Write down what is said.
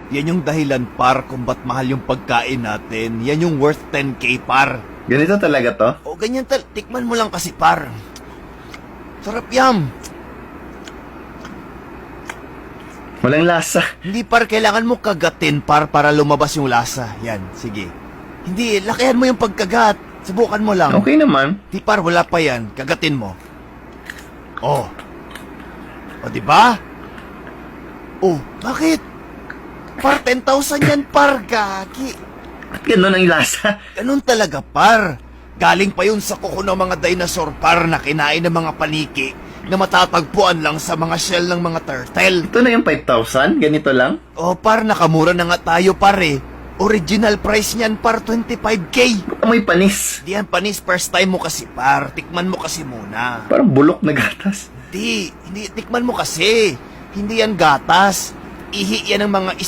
Yan yung dahilan, par, kung ba't mahal yung pagkain natin. Yan yung worth 10K, par. Ganito talaga to? O ganyan tikman mo lang kasi, par. Sarap yan. Walang lasa. Hindi, par, kailangan mo kagatin, par, para lumabas yung lasa. Yan, sige. Hindi, lakihan mo yung pagkagat. Subukan mo lang. Okay naman. Di, par, wala pa yan. Kagatin mo. Oh. O, diba? Oh, bakit? Par, 10,000 yan, par, gagi. Ba't ganun ang lasa? Ganun talaga, par. Galing pa yun sa kuko ng mga dinosaur, par, na kinain ng mga paniki na matatagpuan lang sa mga shell ng mga turtle. Ito na yung 5,000? Ganito lang? O, par, nakamura na nga tayo, par, eh. Original price niyan, par, 25K. Amoy panis. Di yan, panis, first time mo kasi, par. Tikman mo kasi muna. Parang bulok na gatas. Hindi, tikman mo kasi. Hindi yan gatas. Ihi yan ng mga